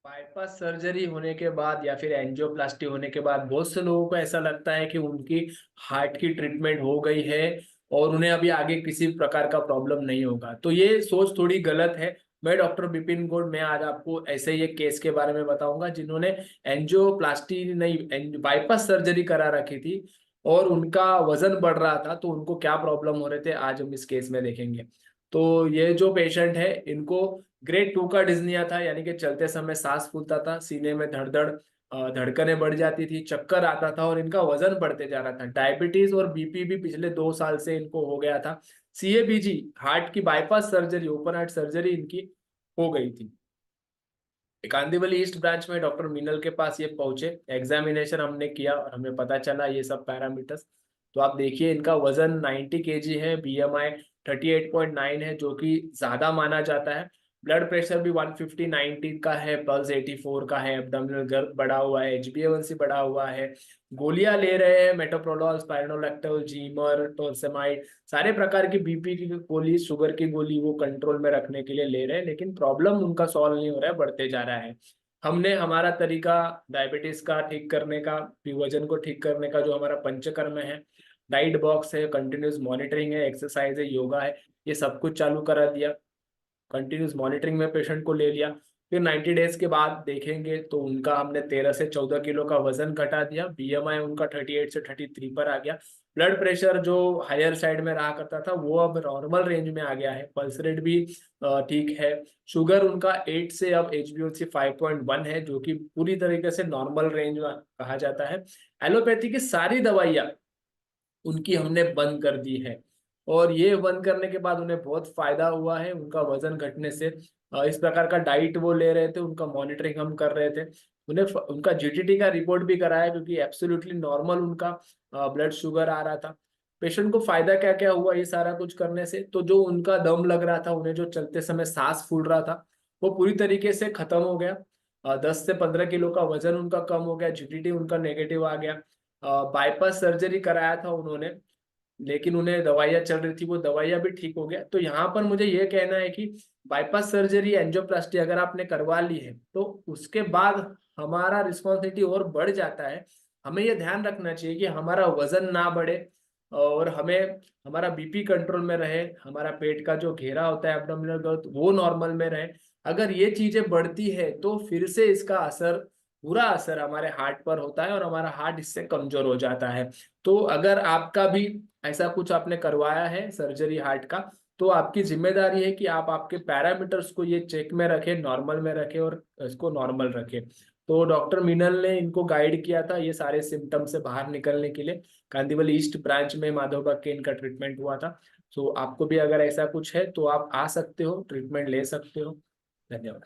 Bypass surgery होने के बाद या फिर एंजियोप्लास्टी होने के बाद बहुत से लोगों को ऐसा लगता है कि उनकी हार्ट की ट्रीटमेंट हो गई है और उन्हें अभी आगे किसी प्रकार का प्रॉब्लम नहीं होगा। तो ये सोच थोड़ी गलत है। मैं डॉक्टर विपिन गौड़, मैं आज आपको ऐसे ही एक केस के बारे में बताऊंगा जिन्होंने एंजियोप्लास्टी नहीं, बाईपास सर्जरी करा रखी थी और उनका वजन बढ़ रहा था, तो उनको क्या प्रॉब्लम हो रहे थे आज हम इस केस में देखेंगे। तो ये जो पेशेंट है, इनको ग्रेड 2 का डिज्निया था, यानी कि चलते समय सांस फूलता था, सीने में धड़धड़ धड़कनें बढ़ जाती थी, चक्कर आता था और इनका वजन बढ़ते जा रहा था। डायबिटीज और बीपी भी पिछले 2 साल से इनको हो गया था। सीएबीजी हार्ट की bypass surgery, open heart surgery इनकी हो गई थी। कांदिवली ईस्ट ब्रांच में डॉक्टर मीनल के पास ये पहुंचे, एग्जामिनेशन हमने किया और हमें पता चला ये सब पैरामीटर्स। तो आप देखिए, इनका वजन 90 केजी है, बीएमआई 38.9 है जो कि ज्यादा माना जाता है। ब्लड प्रेशर भी 150/90 का है, पल्स 84 का है, एब्डोमिनल गर्द बढ़ा हुआ है, HbA1c बढ़ा हुआ है। गोलियां ले रहे हैं, मेटोप्रोडोल, स्पाइरोलैक्टोल, जीमर, टोरसेमाइड, सारे प्रकार की बीपी की गोली, शुगर की गोली वो कंट्रोल में रखने के लिए ले रहे हैं, लेकिन प्रॉब्लम उनका सॉल्व नहीं हो रहा है, बढ़ते जा रहा है। हमने हमारा तरीका डायबिटीज का ठीक करने का, वजन को ठीक करने का, जो हमारा पंचकर्म है, डाइट बॉक्स है, कंटिन्यूस मॉनिटरिंग है, एक्सरसाइज है, योगा है, ये सब कुछ चालू करा दिया। कंटिन्यूस मॉनिटरिंग में पेशेंट को ले लिया। फिर 90 डेज के बाद देखेंगे तो उनका हमने 13 से 14 किलो का वजन घटा दिया, बीएमआई उनका 38 से 33 पर आ गया। ब्लड प्रेशर जो हायर साइड में रहा करता था वो अब नॉर्मल रेंज में आ गया है, पल्स रेट भी ठीक है। शुगर उनका 8 से अब HbA1c 5.1 है, जो कि पूरी तरीके से नॉर्मल रेंज में कहा जाता है। एलोपैथी की सारी दवाइयाँ उनकी हमने बंद कर दी है और ये बंद करने के बाद उन्हें बहुत फायदा हुआ है उनका वजन घटने से। इस प्रकार का डाइट वो ले रहे थे, उनका मॉनिटरिंग हम कर रहे थे। उन्हें उनका जीटीटी का रिपोर्ट भी कराया क्योंकि एब्सोल्युटली नॉर्मल उनका ब्लड शुगर आ रहा था। पेशेंट को फायदा क्या क्या हुआ ये सारा कुछ करने से, तो जो उनका दम लग रहा था, उन्हें जो चलते समय सांस फूल रहा था, वो पूरी तरीके से खत्म हो गया। 10 से 15 किलो का वजन उनका कम हो गया, जीटीटी उनका नेगेटिव आ गया। बाईपास सर्जरी कराया था उन्होंने, लेकिन उन्हें दवाइयाँ चल रही थी, वो दवाइयाँ भी ठीक हो गया। तो यहाँ पर मुझे ये कहना है कि बाईपास सर्जरी, एंजियोप्लास्टी अगर आपने करवा ली है तो उसके बाद हमारा रिस्पॉन्सिबिलिटी और बढ़ जाता है। हमें ये ध्यान रखना चाहिए कि हमारा वजन ना बढ़े और हमें हमारा बीपी कंट्रोल में रहे, हमारा पेट का जो घेरा होता है एब्डोमिनल ग्रोथ वो नॉर्मल में रहे। अगर ये चीजें बढ़ती है तो फिर से इसका असर, बुरा असर हमारे हार्ट पर होता है और हमारा हार्ट इससे कमजोर हो जाता है। तो अगर आपका भी ऐसा कुछ आपने करवाया है सर्जरी हार्ट का, तो आपकी जिम्मेदारी है कि आप आपके पैरामीटर्स को ये चेक में रखें, नॉर्मल में रखें और इसको नॉर्मल रखें। तो डॉक्टर मीनल ने इनको गाइड किया था ये सारे सिम्टम से बाहर निकलने के लिए। कांदिवली ईस्ट ब्रांच में माधोबाग के इनका ट्रीटमेंट हुआ था। तो आपको भी अगर ऐसा कुछ है तो आप आ सकते हो, ट्रीटमेंट ले सकते हो। धन्यवाद।